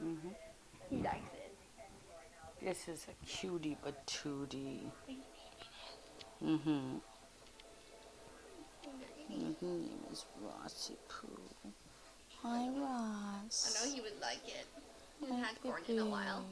Mhm. He likes it. This is a cutie patootie. Mhm. His name is Rossy Poo. Hi, I know Ross. he would like it. He Hi, hasn't had corn in a baby. while.